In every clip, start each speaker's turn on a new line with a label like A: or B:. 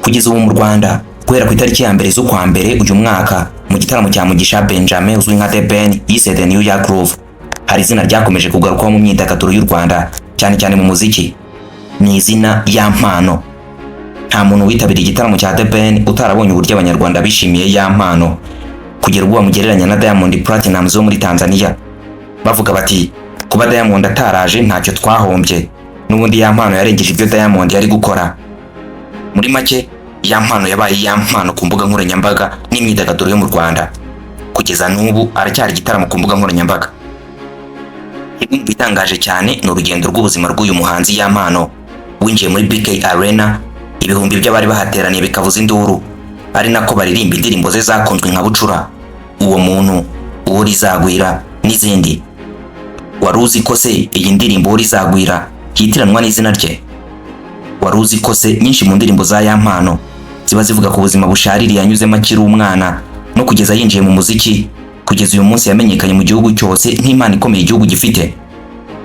A: Kugeza ubu mu Rwanda guhera ku itariki ya mbere z'ukwa mbere uyu mwaka mu gitaramo cya Mugisha Benjamin uzwi nka The Ben yise The New Year Groove, hari izina ryakomeje kugarukwaho mu myidagaduro y'u Rwanda cyane cyane mu muziki, ni izina ya mpano. Nta muntu witabiriye igitaramo cya The Ben utarabonye uburyo abanyarwanda bishimiye ya mpano, kugera ubwo bamugereranya na Diamond Platnumz wo muri Tanzania, bavuga bati kuba Diamond ataraje ntacyo twahombye, n'ubundi ya mpano yarengeje ibyo Diamond yari gukora. Muri make ya mpano yabaye ya mpano ku mbuga nkoranyambaga n'imyidagaduro yo mu Rwanda, kugeza n'ubu aracyari igitaramo ku mbuga nkoranyambaga. Ibintu bitangaje cyane ni urugendo rw'ubuzima rw'uyu muhanzi ya mpano winjiye muri BK Arena, ibihumbi by'abari bahateraniye bikavuza induru, ari nako baririmba indirimbo ze zakunzwe nka Bucura, Uwo Muntu, Uwo Rizagwira n'izindi. Wari uzi ko se iyi ndirimbo Uwo Rizagwira yitiranwa n'izina rye? Wari uzi ko se nyinshi mu ndirimbo za ya mpano ziba zivuga ku buzima bushariri yanyuzemo akiri umwana no kugeza yinjiye mu muziki, kugeza uyu munsi yamenyekanye mu gihugu cyose nk'impano ikomeye igihugu gifite?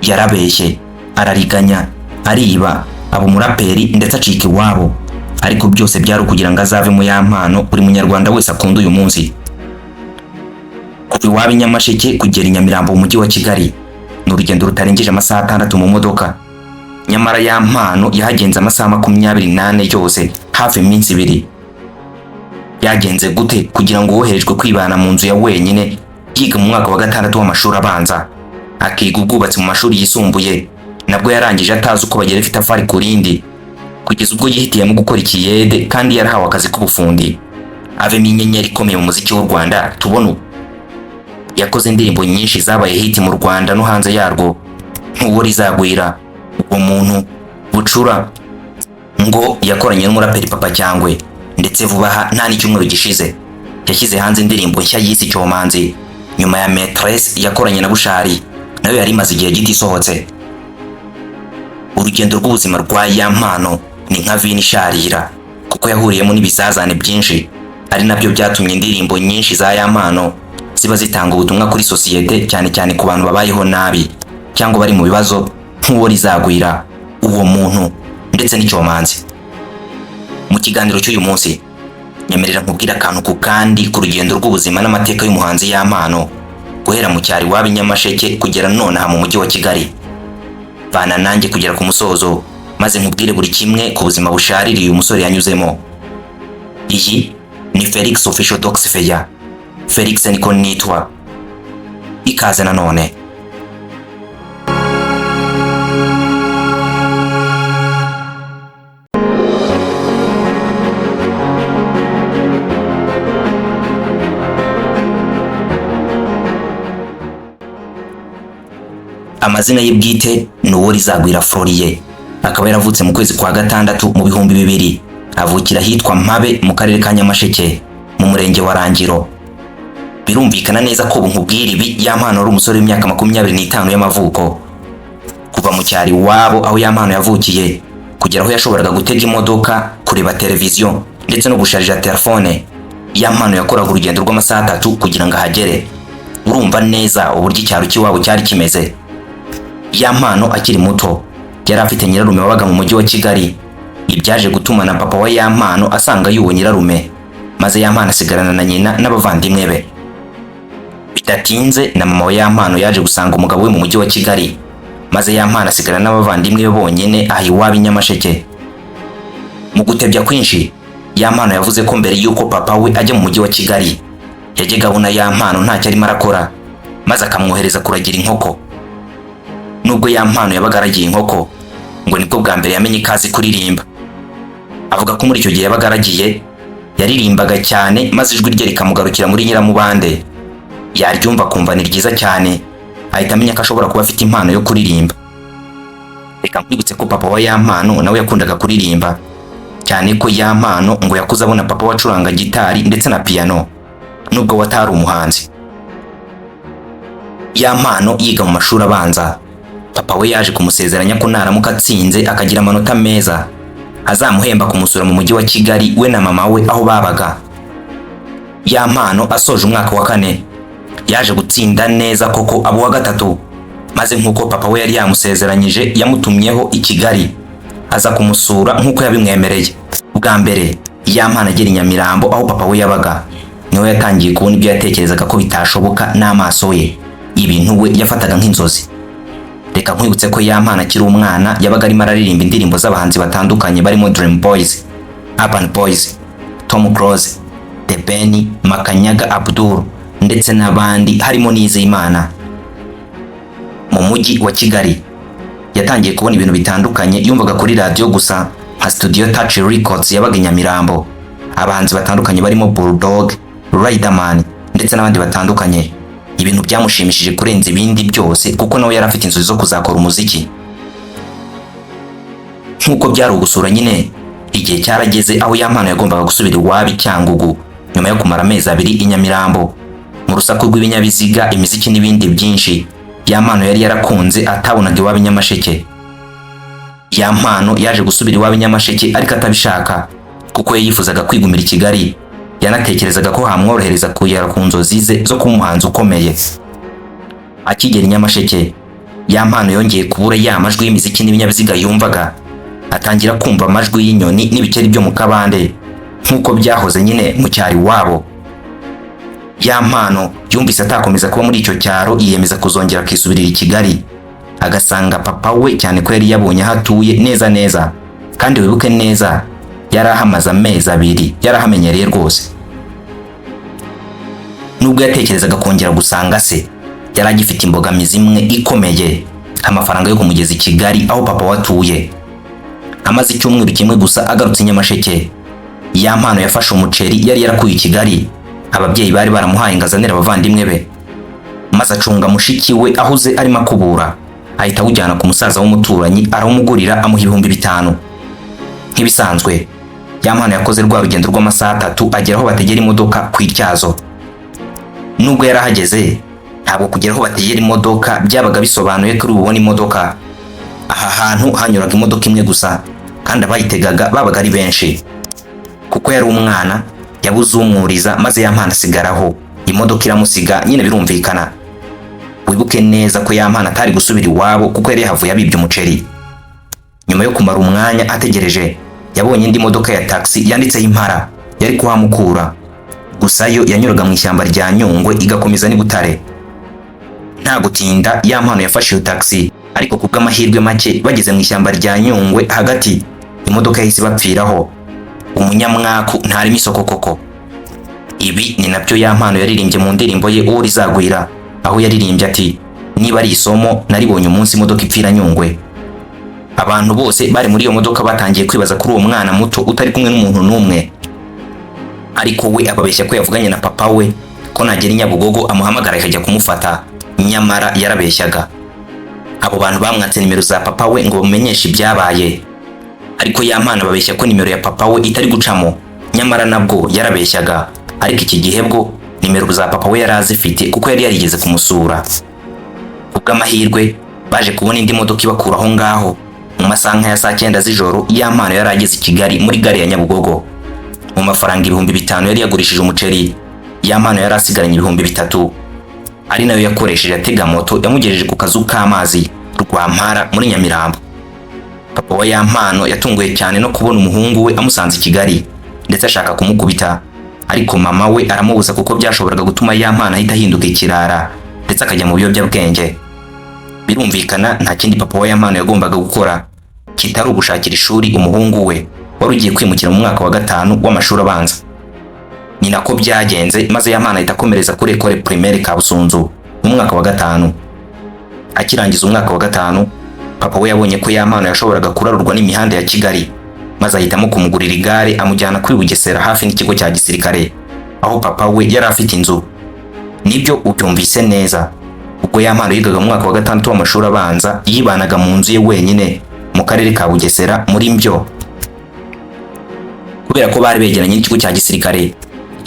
A: Yarabeshye, arariganya, ariba, aba umuraperi ndetse acika iwabo, ariko byose byari ukugira ngo azave mu ya mpano buri munyarwanda wese akunda uyu munsi. Kuva iwabo i Nyamasheke kugera i Nyamirambo mu mujyi wa Kigali ni urugendo rutarengeje amasaha 6 mu modoka, nyamara ya mpano yahagenze amasaha 28 yose, hafi iminsi 2. Yagenze gute kugira ngo woherejwe kwibana mu nzu ya wenyine yiga mu mwaka wa 6 w'amashuri abanza, akiga ubwubatsi mu mashuri yisumbuye, nabwo yarangije atazi uko bagera itafari ku rindi, kugeza ubwo yihitiyemo gukora ikiyede kandi yarahawe akazi k'ubufundi, avemo inyenyeri ikomeye mu muziki w'u Rwanda tubona. Yakoze indirimbo nyinshi zabaye hit mu Rwanda no hanze yarwo, nk'Uwo Rizagwira, Uwo Muntu, Bucura, ngo yakoranye n'umuraperi Papa Cyangwe, ndetse vuba aha nta n'icyumweru gishize yashyize hanze indirimbo nshya yise Cyomanzi nyuma ya Maîtresse yakoranye na Bushari, nayo yari imaze igihe gito isohotse. Urugendo rw'ubuzima rwa ya mpano ni nka vino isharira, kuko yahuriyemo n'ibizazane byinshi, ari nabyo byatumye indirimbo nyinshi za ya mpano ziba zitanga ubutumwa kuri sosiyete, cyane cyane ku bantu babayeho nabi cyangwa bari mu bibazo, nk'Uwo Rizagwira, Uwo Muntu ndetse n'Icyomanzi. Mu kiganiro cy'uyu munsi nyemerera nkubwira akantu ku kandi ku rugendo rw'ubuzima n'amateka y'umuhanzi ya mpano guhera mu cyari waba i Nyamasheke kugera nonaha mu mujyi wa Kigali. Bana nanjye kugera ku musozo maze nkubwire buri kimwe ku buzima bushaririye uyu musore yanyuzemo. Iyi ni Felix Official Docs Fair. Felix niko nitwa, ikaze nanone. Amazina ye bwite ni Uwo Rizagwira Florie, akaba yaravutse mu kwezi kwa 6 mu bihumbi 2000, avukira hitwa Mpabe mu karere ka Nyamasheke mu murenge wa Rangiro. Birumvikana neza ko nkubwira ibi ya mpano ari umusore w'imyaka 25 y'amavuko. Kuva mu cyari wabo aho ya mpano yavukiye kugera aho yashoboraga gutega imodoka, kureba televiziyo ndetse no gusharija telefone, ya mpano yakoraga urugendo rw'amasaha 3 kugira ngo ahagere. Urumva neza uburyo icyaro cy'iwabo cyari kimeze. Ya mpano akiri muto yari afite nyirarume wabaga mu mujyi wa Kigali, ibyaje gutuma na papa wa ya mpano asanga yuwo nyirarume, maze ya mpano asigarana na nyina n'abavandimwe be. Bidatinze na mama wa ya mpano yaje gusanga umugabo we mu mujyi wa Kigali, maze ya mpano asigarana n'abavandimwe be bonyine aho iwabo i Nyamasheke. Mu gutebya kwinshi ya mpano yavuze ko mbere yuko papa we ajya mu mujyi wa Kigali yajyaga abona ya mpano ntacyo arimo arakora, maze akamwohereza kuragira inkoko. Nubwo ya mpano yabaga aragiye inkoko, ngo nibwo bwa mbere yamenye ikazi kuririmba. Avuga ko muri icyo gihe yabaga aragiye yaririmbaga cyane, maze ijwi rye rikamugarukira muri Nyiramubande, yaryumva kumva ni ryiza cyane, ahita amenya ko ashobora kuba afite impano yo kuririmba. Reka nkwibutse ko papa wa ya mpano nawe yakundaga kuririmba cyane, ko ya mpano ngo yakuze abona papa wacuranga gitari ndetse na piano nubwo watari umuhanzi. Ya mpano yiga mu mashuri abanza, papa we yaje kumusezeranya ko naramuka atsinze akagira amanota meza azamuhemba kumusura mu mujyi wa Kigali we na mama we aho babaga. Ya Mpano asoje umwaka wa 4 yaje gutsinda neza koko abo wa gatatu, maze nkuko papa we yari yamusezeranyije yamutumyeho i Kigali aza kumusura nkuko yabimwemereye. Bwa mbere Ya Mpano agera i Nyamirambo aho papa we yabaga, niwe yatangiye kubona ibyo yatekerezaga ko bitashoboka n'amaso ye, ibintu we yafataga nk'inzozi. Reka nkwibutse ko Ya Mpano akiri umwana yabaga arimo araririmba indirimbo z'abahanzi batandukanye barimo Dream Boys, Urban Boys, Tom Close, The Ben, Makanyaga Abdul ndetse n'abandi harimo n'Izeyimana. Mu mujyi wa Kigali yatangiye kubona ibintu bitandukanye yumvaga kuri radio gusa nka Studio Touch Records yabaga i Nyamirambo, abahanzi batandukanye barimo Bulldog, Riderman ndetse n'abandi batandukanye. Ibintu byamushimishije kurenza ibindi byose kuko nawe yari afite inzozi zo kuzakora umuziki. Nkuko byari ugusura nyine, igihe cyarageze aho Ya Mpano yagombaga gusubira iwabo Cyangugu nyuma yo kumara amezi 2 i Nyamirambo. Mu rusaku rw'ibinyabiziga, imiziki n'ibindi byinshi, Ya Mpano yari yarakunze atabonaga iwabo Nyamasheke. Ya Mpano yaje gusubira iwabo Nyamasheke ariko atabishaka kuko yifuzaga kwigumira i Kigali. Yanatekerezaga ko hamworohereza kugera ku nzozi ze zo kuba umuhanzi ukomeye. Akigera i Nyamasheke, Ya Mpano yongeye kubura ya majwi y'imiziki n'ibinyabiziga yumvaga, atangira kumva amajwi y'inyoni n'ibikeri byo mu kabande nkuko byahoze nyine mu cyari wabo. Ya Mpano yumvise atakomeza kuba muri icyo cyaro, yiyemeza kuzongera akisubirira i Kigali agasanga papa we, cyane ko yari yabonye aho atuye neza neza, kandi wibuke neza yarahamaze amezi 2, yarahamenyereye rwose. Nubwo yatekerezaga kongera gusanga se, yari agifite imbogamizi imwe ikomeye, amafaranga yo kumugeza i Kigali aho papa watuye. Amaze icyumweru kimwe gusa agarutse i Nyamasheke, Ya Mpano yafashe umuceri yari yarakuye i Kigali, ababyeyi bari baramuhaye ngazanira abavandimwe be, maze acunga mushiki we ahuze arimo akubura, ahita awujyana ku musaza w'umuturanyi aramugurira amuha 5,000. Nk'ibisanzwe Ya Mpano yakoze rwa rugendo rw'amasaha 3 agera aho bategera imodoka ku Ityazo. Nubwo yarahageze, ntabwo kugera aho bategera imodoka byabaga bisobanuye ko ubona imodoka. Aha hantu hanyuraga imodoka imwe gusa, kandi abayitegaga babaga ari benshi. Kuko yari umwana, yabuze umwuriza maze Ya Mpano asigaraho, imodoka iramusiga nyine birumvikana. Wibuke neza ko Ya Mpano atari gusubira iwabo kuko yari yahavuye abibye umuceri. Nyuma yo kumara umwanya ategereje, yabonye indi modoka ya taxi yanditseho Impara yari kuhamukura, gusa yo yanyuraga mu ishyamba rya Nyungwe igakomeza ni Butare. Nta gutinda Ya Mpano yafashe iyo taxi, ariko kubw'amahirwe make bageze mu ishyamba rya Nyungwe hagati, imodoka yahise bapfiraho. Umunyamwaku ntarimo isoko koko. Ibi ni nabyo Ya Mpano yaririmbye mu ndirimbo ye Uwo Rizagwira, aho yaririmbye ati niba ari isomo naribonye umunsi imodoka ipfira Nyungwe. Abantu bose bari muri iyo modoka batangiye kwibaza kuri uwo mwana muto utari kumwe n'umuntu n'umwe, ariko we ababeshya ko yavuganye na papa we ko nagera i Nyabugogo amuhamagara akajya kumufata, nyamara yarabeshyaga. Abo bantu bamwatse nimero za papa we ngo bamenyeshe ibyabaye, ariko Ya Mpano babeshya ko nimero ya papa we itari gucamo, nyamara nabwo yarabeshyaga. Ariko iki gihe bwo nimero za papa we yari azifite kuko yari yarigeze kumusura. Kubw'amahirwe baje kubona indi modoka ibakura aho ngaho. Mu masaha ya saa 9 z'ijoro Ya Mpano yari ageze i Kigali muri gare ya Nyabugogo. Mu mafaranga 5,000 yari yagurishije umuceri, Ya Mpano yari asigaranye 3,000, ari nayo yakoresheje atega moto yamugejeje ku kazu k'amazi rwa Mpara muri Nyamirambo. Papa wa Ya Mpano yatunguye cyane no kubona umuhungu we amusanze i Kigali ndetse ashaka kumukubita, ariko mama we aramubuza kuko byashoboraga gutuma Ya Mpano ahita ahinduka ikirara ndetse akajya mu biyobyabwenge. Birumvikana nta kindi papa wa Ya Mpano yagombaga gukora kitari ugushakira ishuri umuhungu we wari ugiye kwimukira mu mwaka wa 5 w'amashuri abanza. Ni nako byagenze, maze Ya Mpano ahita akomereza kuri Ecole Primaire Kabusunzu mu mwaka wa 5. Akirangiza umwaka wa 5, papa we yabonye ko Ya Mpano yashoboraga kurarurwa n'imihanda ya Kigali, maze ahitamo kumugurira igare amujyana kuri Bugesera hafi n'ikigo cya gisirikare, aho papa we yari afite inzu. Nibyo ubyumvise neza, ubwo Ya Mpano yigaga mu mwaka wa 6 w'amashuri abanza, yibanaga mu nzu ye wenyine mu karere ka Bugesera muri Mbyo. Kubera ko bari begeranye n'ikigo cya gisirikare,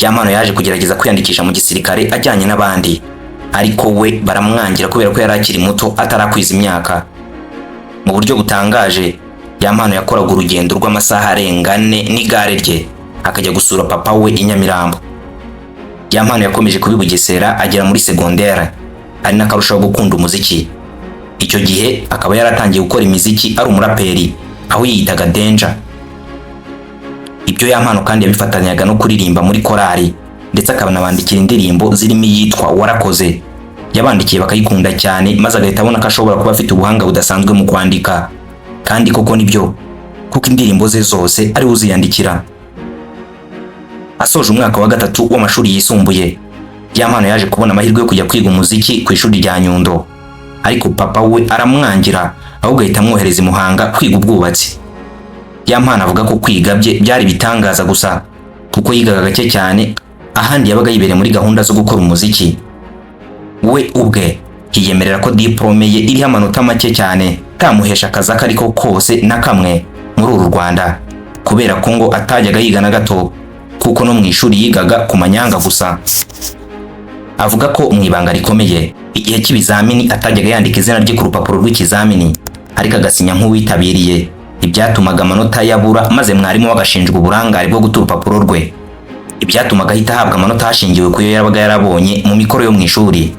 A: Ya Mpano yaje kugerageza kwiyandikisha mu gisirikare ajyanye n'abandi, ariko we baramwangira kubera ko yari akiri muto atarakwiza imyaka. Mu buryo butangaje, Ya Mpano yakoraga urugendo rw'amasaha arenga 4 n'igare rye akajya gusura papa we i Nyamirambo. ya mpano yakomeje kuba i Bugesera agera muri segondere, ari nakarushaho gukunda umuziki. Icyo gihe akaba yaratangiye gukora imiziki ari umuraperi aho yiyitaga Danger. Ibyo ya mpano kandi yabifatanyaga no kuririmba muri korali, ndetse akabanabandikira indirimbo zirimo iyitwa Warakoze. Yabandikiye bakayikunda cyane, maze agahita abona ko ashobora kuba afite ubuhanga budasanzwe mu kwandika. Kandi koko nibyo, kuko indirimbo ze zose ari uziyandikira. Asoje umwaka wa 3 w'amashuri yisumbuye, ya mpano yaje kubona amahirwe yo kujya kwiga umuziki ku ishuri rya Nyundo, ariko papa we aramwangira, ahubwo ahita amwohereza i Muhanga kwiga ubwubatsi. Ya mpano avuga ko kwiga bye byari bitangaza gusa, kuko yigaga gake cyane, ahandi yabaga yibereye muri gahunda zo gukora umuziki. We ubwe yiyemerera ko diplome ye iriho amanota make cyane, kamuhesha akazi akariko kose na kamwe muri uru Rwanda, kubera ko ngo atajyaga yiga na gato, kuko no mu ishuri yigaga ku manyanga gusa. Avuga ko mu ibanga rikomeye, igihe cy'ibizamini atajyaga yandika izina rye ku rupapuro rw'ikizamini, ariko agasinya nk'uwitabiriye. Ibyatumaga amanota yabura, maze mwarimu wagashinjwa uburangare bwo guta urupapuro rwe. Ibyatumaga ahita ahabwa amanota hashingiwe ku yo yabaga yarabonye mu mikoro yo mu ishuri.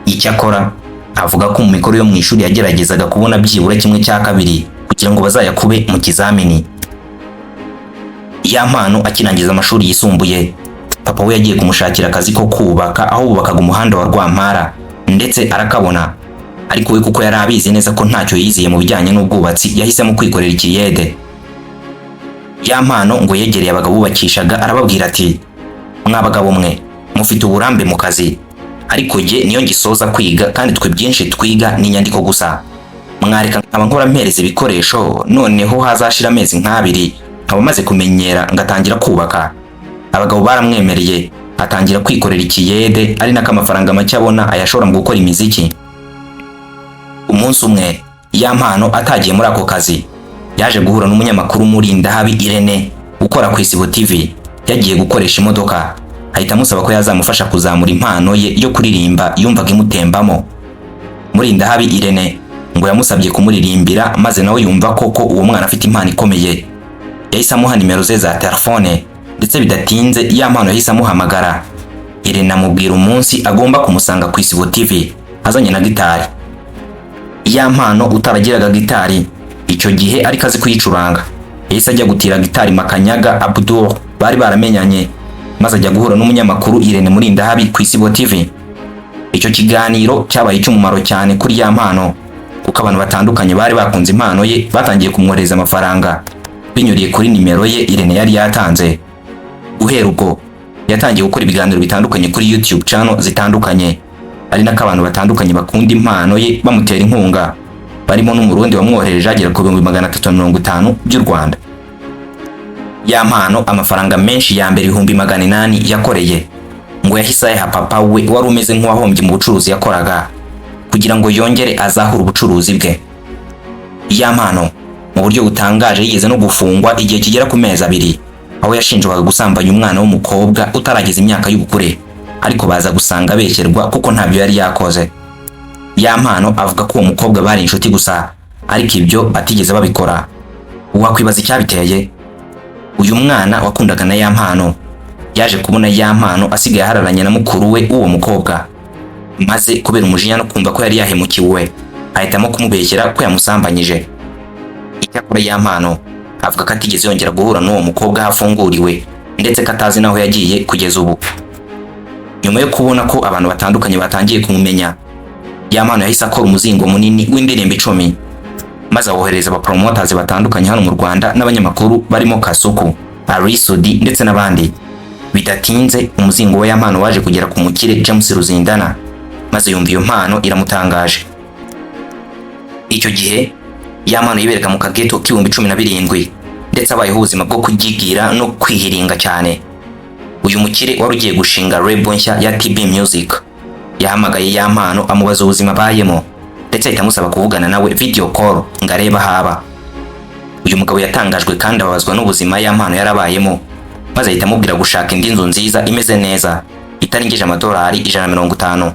A: Icyakora avuga ko mu mikoro yo mu ishuri yageragezaga kubona byibura 1/2 kugira ngo bazayakube mu kizamini. Ya mpano akirangiza amashuri yisumbuye, papa we yagiye kumushakira akazi ko kubaka aho bubakaga umuhanda wa Rwampara, ndetse arakabona. Ariko we kuko yari abizi neza ko ntacyo yiziye mu bijyanye n'ubwubatsi, yahisemo kwikorera ikiyede. Ya mpano ngo yegereye abagabo bubakishaga, arababwira ati, mwabagabo mwe mufite uburambe mu kazi, ariko jye niyo ngisoza kwiga, kandi twe byinshi twiga ni inyandiko gusa. Mwareka nkaba nkora mpereza ibikoresho, noneho hazashira amezi nk'abiri nkaba maze kumenyera ngatangira kubaka. Abagabo baramwemereye, atangira kwikorera ikiyede, ari nako amafaranga make abona ayashora mu gukora imiziki. Umunsi umwe ya mpano atagiye muri ako kazi, yaje guhura n'umunyamakuru Murindahabi Irene ukora ku Isibo TV. Yagiye gukoresha imodoka, ahita amusaba ko yazamufasha kuzamura impano ye yo kuririmba yumvaga imutembamo. Murindahabi Irene ngo yamusabye kumuririmbira, maze nawe yumva koko uwo mwana afite impano ikomeye. Yahise amuha nimero ze za telefone, ndetse bidatinze ya mpano yahise amuhamagara. Irene amubwira umunsi agomba kumusanga ku Isibo TV azanye na gitari. Ya mpano utaragiraga gitari icyo gihe ariko azi kuyicuranga, yahise ajya gutira gitari Makanyaga Abdul bari baramenyanye, maze ajya guhura n'umunyamakuru Irene Murindahabi ku Isibo TV. Icyo kiganiro cyabaye cy'umumaro cyane kuri ya mpano, kuko abantu batandukanye bari bakunze impano ye batangiye kumwohereza amafaranga binyuriye kuri nimero ye Irene yari yatanze. Guhera ubwo yatangiye gukora ibiganiro bitandukanye kuri YouTube channel zitandukanye, ari nako abantu batandukanye bakunda impano ye bamutera inkunga, barimo n'umurundi wamwohereje agera ku 350 by'u Rwanda. Ya mpano amafaranga menshi ya mbere 800 yakoreye ngo yahise ayaha papa we wari umeze nk'uwahombye mu bucuruzi yakoraga, kugira ngo yongere azahura ubucuruzi bwe. Ya mpano mu buryo butangaje yigeze no gufungwa igihe kigera ku mezi 2, aho yashinjwaga gusambanya umwana w'umukobwa utarageza imyaka y'ubukure, ariko baza gusanga abeshyerwa kuko ntabyo yari yakoze. Ya mpano avuga ko uwo mukobwa bari inshuti gusa, ariko ibyo batigeze babikora. Wakwibaza icyabiteye? Uyu mwana wakundaga na ya mpano yaje kubona ya mpano asigaye ahararanye na mukuru we uwo mukobwa, maze kubera umujinya no kumva ko yari yahemukiwe, ahitamo kumubeshyera ko yamusambanyije. Icyakora ya mpano avuga ko atigeze yongera guhura n'uwo mukobwa hafunguriwe, ndetse ko atazi naho yagiye kugeza ubu. Nyuma yo kubona ko abantu batandukanye batangiye kumumenya, ya mpano yahise akora umuzingo munini w'indirimbo 10, maze abohereza abapromoters batandukanye hano mu Rwanda n'abanyamakuru barimo Kasuku, Arisudi ndetse n'abandi. Bidatinze umuzingo wa ya mpano waje kugera ku mukire James Ruzindana, maze yumva iyo mpano iramutangaje. Icyo gihe ya mpano yibereka mu kageto k'ibihumbi 17, ndetse abayeho ubuzima bwo kugigira no kwihiringa cyane. Uyu mukire wari ugiye gushinga label nshya ya TB Music yahamagaye ya mpano amubaza ubuzima bayemo, ndetse ahita amusaba kuvugana nawe video call ngareba haba. Uyu mugabo yatangajwe kandi ababazwa n'ubuzima ya mpano yarabayemo, maze ahita amubwira gushaka indi nzu nziza imeze neza itarengeje amadolari $150,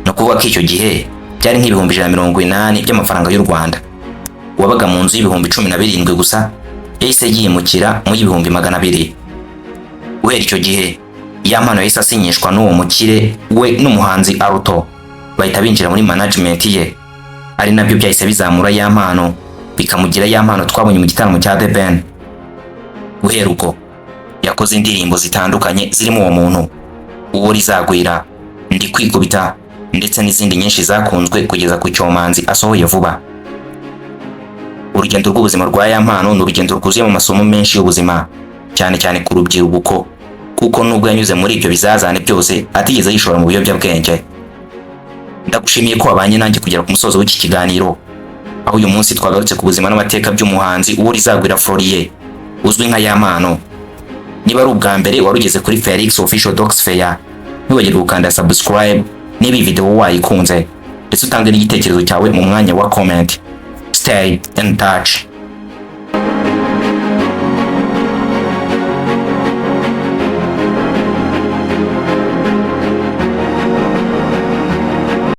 A: no kuvuga ko icyo gihe byari nk'ibihumbi $180 by'amafaranga y'u Rwanda. Wabaga mu nzu y'ibihumbi 17 gusa, yahise yimukira mu y'ibihumbi 200. Guhera icyo gihe ya mpano yahise asinyishwa n'uwo mukire we n'umuhanzi Alto, bahita binjira muri management ye, ari nabyo byahise bizamura ya mpano bikamugira ya mpano twabonye mu gitaramo cya The Ben. Guhera ubwo yakoze indirimbo zitandukanye zirimo uwo muntu, uwo rizagwira, ndi kwikubita ndetse n'izindi nyinshi zakunzwe kugeza ku cyomanzi asohoye vuba. Urugendo rw'ubuzima rwa ya mpano ni urugendo rwuzuye mu masomo menshi y'ubuzima, cyane cyane ku rubyiruko, kuko nubwo yanyuze muri ibyo bizazane byose atigeze yishora mu biyobyabwenge. Ndagushimiye ko wabanye nanjye kugera ku musozo w'iki kiganiro, aho uyu munsi twagarutse ku buzima n'amateka by'umuhanzi uwo rizagwira Folie uzwi nka ya mpano. Niba ari ubwa mbere warugeze kuri Felix Official Docs Fair, ntiwagire gukanda subscribe niba iyi video wayikunze, ndetse utange n'igitekerezo cyawe mu mwanya wa comment. Stay in touch.